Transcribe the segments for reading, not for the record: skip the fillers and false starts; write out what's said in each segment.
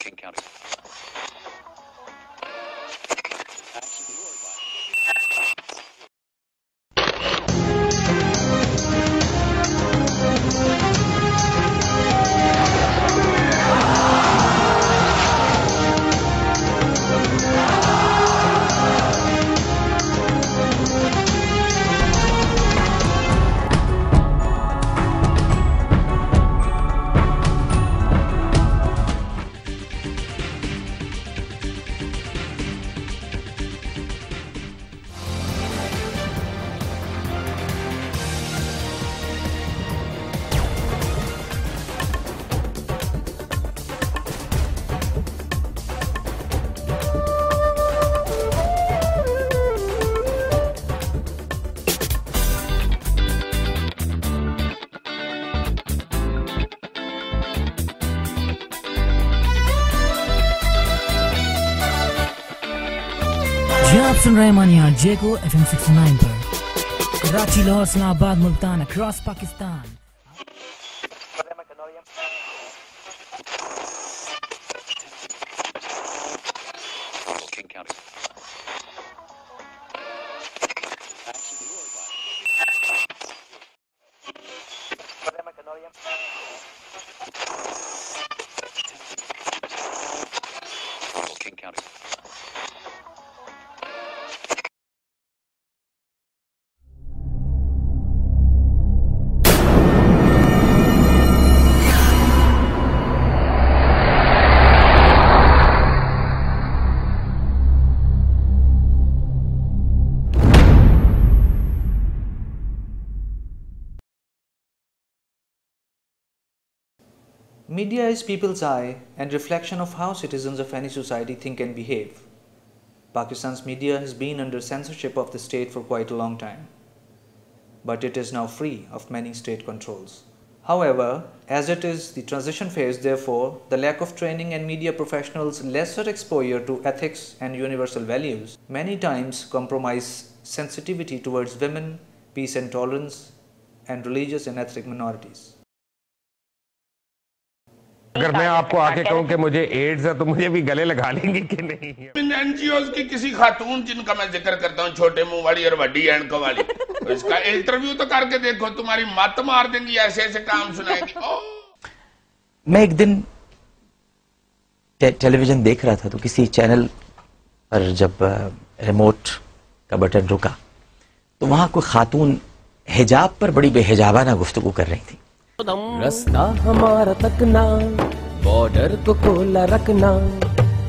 King County. आप सुन रहे मानिया जेको FM 69 पर Karachi, Lahore, Islamabad, Multan, across Pakistan. King County. King County. Media is people's eye and reflection of how citizens of any society think and behave. Pakistan's media has been under censorship of the state for quite a long time, but it is now free of many state controls. However, as it is the transition phase, therefore, the lack of training and media professionals' lesser exposure to ethics and universal values many times compromise sensitivity towards women, peace and tolerance, and religious and ethnic minorities. अगर मैं आपको आके कहूं कि मुझे ads है तो मुझे भी गले लगा लेंगे कि नहीं? इन एनजीओज की किसी खातून जिनका मैं जिक्र करता हूं, छोटे मुंह वाली और बड़ी एंड वाली, तो इसका इंटरव्यू तो करके देखो, तुम्हारी मत मार देंगी, ऐसे ऐसे काम सुनाएगी। मैं एक दिन टेलीविजन देख रहा था तो किसी चैनल पर जब रिमोट का बटन रुका तो वहां कोई खातून हिजाब पर बड़ी बेहिजाबाना गुफ्तगू कर रही थी। रास्ता हमारा तकना, बॉर्डर को खोला रखना,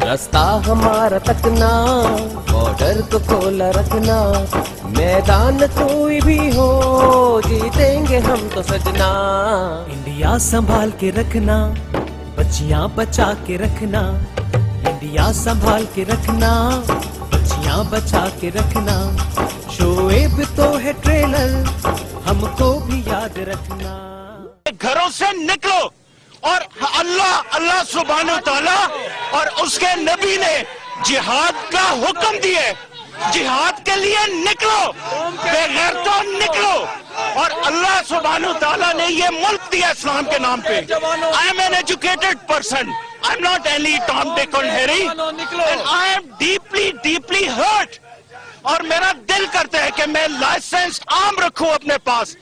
रास्ता हमारा तकना, बॉर्डर को खोला रखना, मैदान कोई भी हो जीतेंगे हम तो सजना। इंडिया संभाल के रखना, बच्चियां बचा के रखना, इंडिया संभाल के रखना, बच्चियां बचा के रखना। शोएब तो है ट्रेलर, हमको भी याद रखना। घरों से निकलो और अल्लाह सुब्हानहू तआला और उसके नबी ने जिहाद का हुक्म दिए, जिहाद के लिए निकलो, बेगैरतों निकलो। और अल्लाह सुब्हानहू तआला ने ये मुल्क दिया इस्लाम के नाम पे। I am an educated person, I am not any Tom Dick and Harry, and I am deeply hurt. और मेरा दिल करता है कि मैं लाइसेंस आम रखूं अपने पास।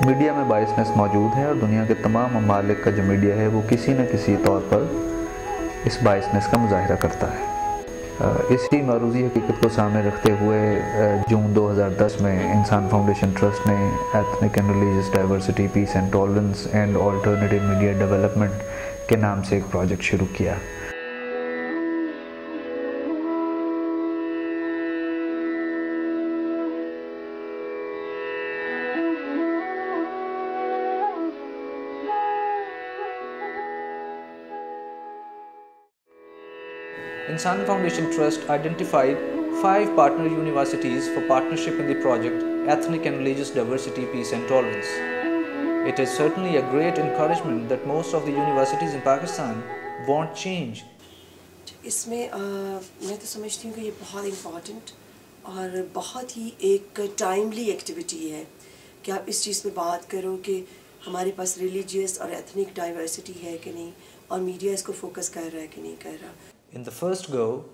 मीडिया में बायसनेस मौजूद है और दुनिया के तमाम ममालिक का जो मीडिया है वो किसी न किसी तौर पर इस बायसनेस का मुजाहिरा करता है। इसी मारूजी हकीकत को सामने रखते हुए जून 2010 में इंसान फाउंडेशन ट्रस्ट ने ethnic and religious diversity, peace and tolerance and alternative media development के नाम से एक प्रोजेक्ट शुरू किया। Insan Foundation Trust identified 5 partner universities for partnership in the project Ethnic and Religious Diversity, Peace and Tolerance. It is certainly a great encouragement that most of the universities in Pakistan want change इसमें मैं तो समझती हूँ कि ये बहुत important और बहुत ही एक टाइमली एक्टिविटी है कि आप इस चीज़ पे बात करो कि हमारे पास रिलीजियस और एथनिक डाइवर्सिटी है कि नहीं, और मीडिया इसको फोकस कर रहा है कि नहीं कर रहा। In the first go,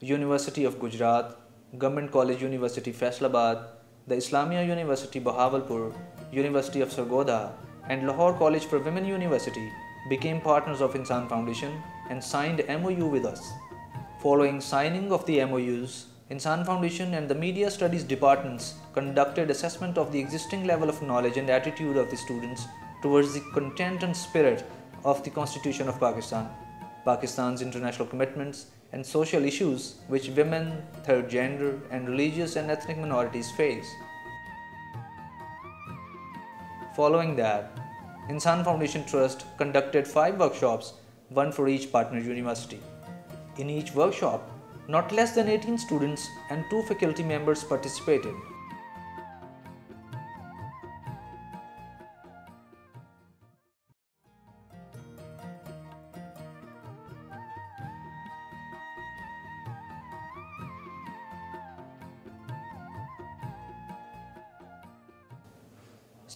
University of Gujarat, Government College University Faisalabad, the Islamia University Bahawalpur, University of Sargodha and Lahore College for Women University became partners of Insan Foundation and signed MOU with us. Following signing of the MOUs, Insan Foundation and the Media Studies departments conducted assessment of the existing level of knowledge and attitude of the students towards the content and spirit of the Constitution of Pakistan, Pakistan's international commitments and social issues which women, third gender and religious and ethnic minorities face. Following that, Insan Foundation Trust conducted 5 workshops, one for each partner university. In each workshop, not less than 18 students and 2 faculty members participated.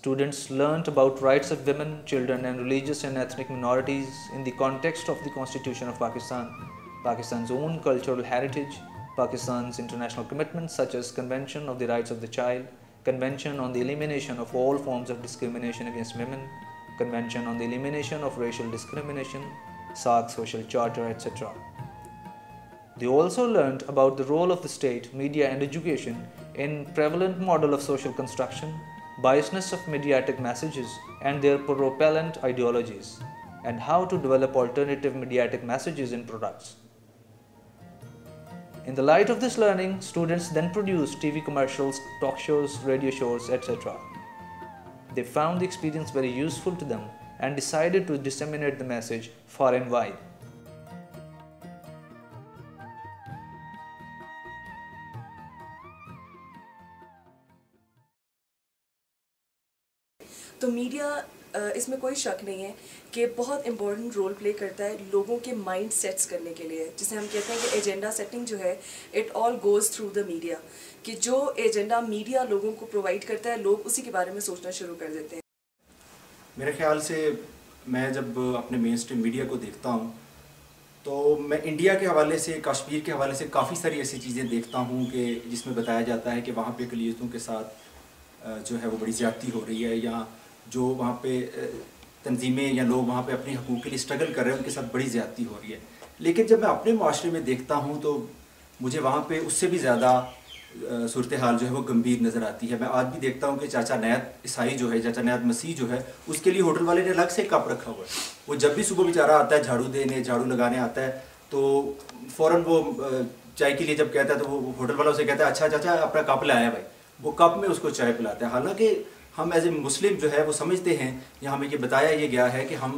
Students learnt about rights of women, children and religious and ethnic minorities in the context of the Constitution of Pakistan, Pakistan's own cultural heritage, Pakistan's international commitments such as Convention of the Rights of the Child, Convention on the Elimination of all forms of discrimination against women, Convention on the Elimination of Racial Discrimination, SARC Social Charter, etc. They also learnt about the role of the state, media and education in prevalent model of social construction, biasness of mediatic messages and their propellant ideologies, and how to develop alternative mediatic messages in products. In the light of this learning, students then produced TV commercials, talk shows, radio shows, etc. They found the experience very useful to them and decided to disseminate the message far and wide. तो media इसमें कोई शक नहीं है कि बहुत important role play करता है लोगों के माइंड सेट्स करने के लिए, जिसे हम कहते हैं कि एजेंडा सेटिंग जो है it all goes through the media, कि जो एजेंडा मीडिया लोगों को प्रोवाइड करता है लोग उसी के बारे में सोचना शुरू कर देते हैं। मेरे ख्याल से मैं जब अपने मेन स्ट्रीम मीडिया को देखता हूँ तो मैं इंडिया के हवाले से, कश्मीर के हवाले से काफ़ी सारी ऐसी चीज़ें देखता हूँ कि जिसमें बताया जाता है कि वहाँ पे अक़लियतों के साथ जो है वो बड़ी ज़्यादती हो रही है, या जो वहाँ पे तंजीमें या लोग वहाँ पे अपने हकूक़ के लिए स्ट्रगल कर रहे हैं उनके साथ बड़ी ज़्यादती हो रही है। लेकिन जब मैं अपने माशरे में देखता हूँ तो मुझे वहाँ पे उससे भी ज़्यादा सूरत हाल जो है वो गंभीर नज़र आती है। मैं आज भी देखता हूँ कि चाचा नैत ईसाई जो है, चाचा नैत मसीह जो है, उसके लिए होटल वाले ने अलग से कप रखा हुआ है। वो जब भी सुबह बेचारा आता है झाड़ू देने, झाड़ू लगाने आता है तो फ़ौरन वो चाय के लिए जब कहता है तो वो होटल वाला उसे कहता है अच्छा चाचा अपना कप लाया भाई, वो कप में उसको चाय पिलाता है। हालांकि हम एज ए मुस्लिम जो है वो समझते हैं, या हमें ये बताया ये गया है कि हम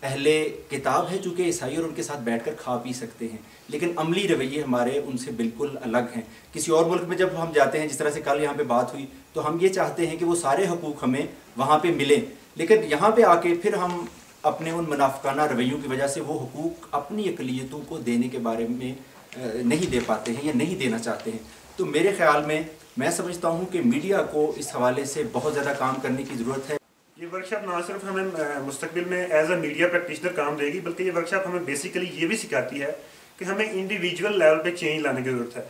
अहले किताब है चूँकि ईसाई और उनके साथ बैठकर खा पी सकते हैं, लेकिन अमली रवैये हमारे उनसे बिल्कुल अलग हैं। किसी और मुल्क में जब हम जाते हैं, जिस तरह से कल यहाँ पे बात हुई, तो हम ये चाहते हैं कि वो सारे हकूक़ हमें वहाँ पे मिलें, लेकिन यहाँ पे आके फिर हम अपने उन मुनाफिकाना रवैयों की वजह से वो हकूक़ अपनी अक़लियतों को देने के बारे में नहीं दे पाते हैं या नहीं देना चाहते हैं। तो मेरे ख्याल में मैं समझता हूँ कि मीडिया को इस हवाले से बहुत ज़्यादा काम करने की ज़रूरत है। ये वर्कशॉप ना सिर्फ हमें मुस्तकबिल में एज अ मीडिया प्रैक्टिशनर काम देगी, बल्कि ये वर्कशॉप हमें बेसिकली ये भी सिखाती है कि हमें इंडिविजुअल लेवल पे चेंज लाने की ज़रूरत है।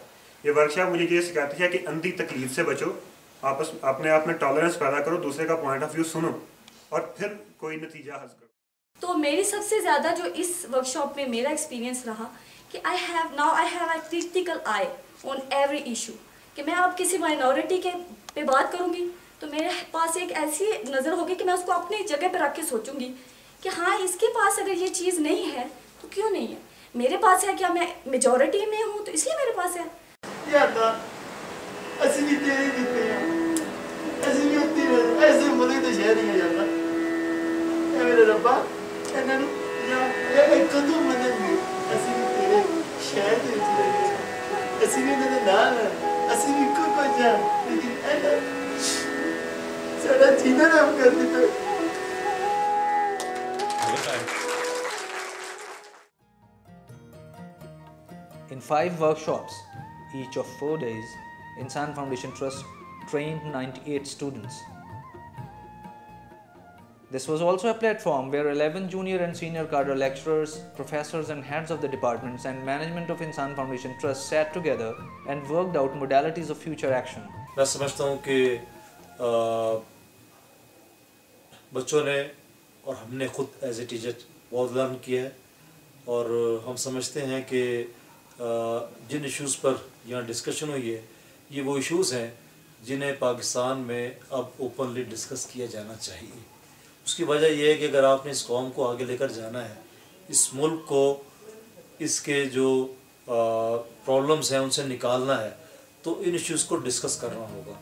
ये वर्कशॉप मुझे ये सिखाती है कि अंधी तकलीफ से बचो, आपस अपने आप में टॉलरेंस पैदा करो, दूसरे का पॉइंट ऑफ व्यू सुनो और फिर कोई नतीजा हासिल करो। तो मेरी सबसे ज़्यादा जो इस वर्कशॉप में मेरा एक्सपीरियंस रहा कि I have a critical I on every issue, कि मैं अब किसी माइनॉरिटी के पे बात करूँगी तो मेरे पास एक ऐसी नज़र होगी कि मैं उसको अपनी जगह पर रख के सोचूंगी कि हाँ इसके पास अगर ये चीज़ नहीं है तो क्यों नहीं है, मेरे पास है, क्या मैं मेजॉरिटी में हूँ तो इसलिए मेरे पास है। In 5 workshops, each of 4 days, Insan Foundation Trust trained 98 students. This was also a platform where 11 junior and senior cadre lecturers, professors and heads of the departments and management of Insan Foundation Trust sat together and worked out modalities of future action. मैं समझता हूँ कि बच्चों ने और हमने खुद as a teacher बहुत लर्न किया है और हम समझते हैं कि जिन इश्यूज़ पर यहाँ डिस्कशन हुई है ये वो इश्यूज़ हैं जिन्हें पाकिस्तान में अब ओपनली डिस्कस किया जाना चाहिए। उसकी वजह यह है कि अगर आपने इस कौम को आगे लेकर जाना है, इस मुल्क को इसके जो प्रॉब्लम्स हैं उनसे निकालना है, तो इन इश्यूज़ को डिस्कस करना होगा।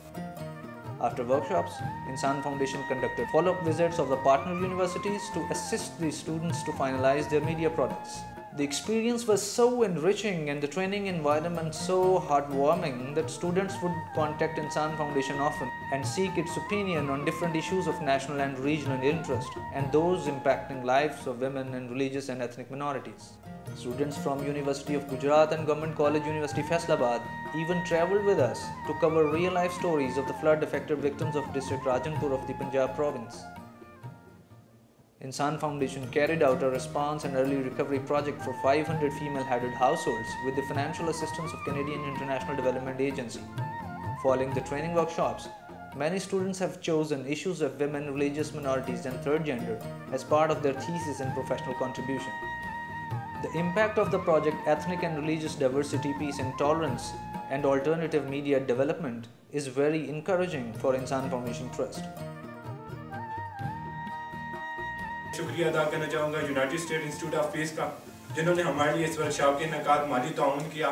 After workshops, Insan Foundation conducted follow-up visits of the partner universities to assist the students to finalize their media products. The experience was so enriching and the training environment so heartwarming that students would contact Insan Foundation often and seek its opinion on different issues of national and regional interest and those impacting lives of women and religious and ethnic minorities. Students from University of Gujarat and Government College University Faisalabad even travelled with us to cover real-life stories of the flood-affected victims of district Rajanpur of the Punjab province. Insan Foundation carried out a response and early recovery project for 500 female-headed households with the financial assistance of Canadian International Development Agency. Following the training workshops, many students have chosen issues of women, religious minorities and third gender as part of their thesis and professional contribution. The impact of the project Ethnic and Religious Diversity, Peace and Tolerance and Alternative Media Development is very encouraging for Insan Foundation Trust. शुक्रिया अदा करना चाहूँगा United state institute of peace का, जिन्होंने हमारे लिए इस workshop के इनेकाद माली ताउन किया,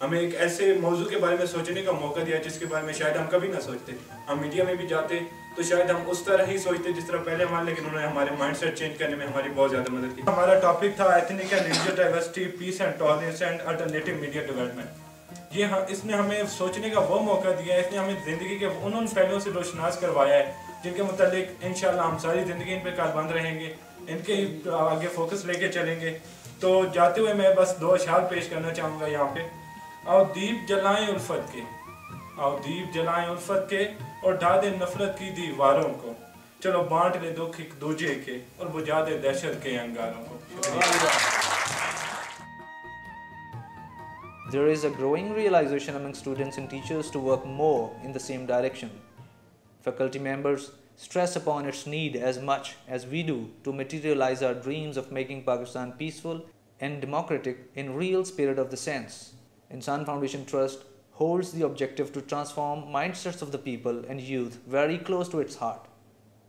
हमें एक ऐसे मौजू के बारे में सोचने का मौका दिया जिसके बारे में शायद हम कभी ना सोचते। हम मीडिया में भी जाते तो शायद हम उस तरह ही सोचते जिस तरह पहले हमारे, लेकिन उन्होंने हमारे माइंडसेट चेंज करने में हमारी बहुत ज़्यादा मदद की। हमारा टॉपिक था ethnic and religious diversity, peace and tolerance and alternative media development. ये इसने हमें सोचने का वो मौका दिया है, इसने हमें ज़िंदगी के उन पहलुओं से रोशनास करवाया है जिनके मुतालिक इंशाल्लाह हम सारी ज़िंदगी इन पर कारबंद रहेंगे, इनके आगे फोकस लेके चलेंगे। तो जाते हुए मैं बस 2 अशार पेश करना चाहूँगा यहाँ पे। आओ दीप जलाएं उल्फत के, आओ दीप जलाएं उल्फत के और ढा दे नफरत की दीवारों को, चलो बांट ले दुख एक दूजे के और बुझा दे दहशत के अंगारों को। There is a growing realization among students and teachers to work more in the same direction. Faculty members stress upon its need as much as we do to materialize our dreams of making Pakistan peaceful and democratic in real spirit of the sense. Insan Foundation Trust holds the objective to transform mindsets of the people and youth very close to its heart.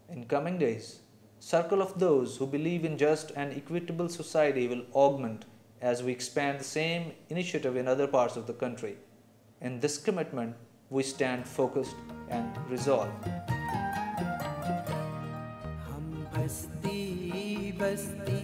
In coming days, circle of those who believe in just and equitable society will augment as we expand the same initiative in other parts of the country. In this commitment, we stand focused and resolved. हम बस्ती बस्ती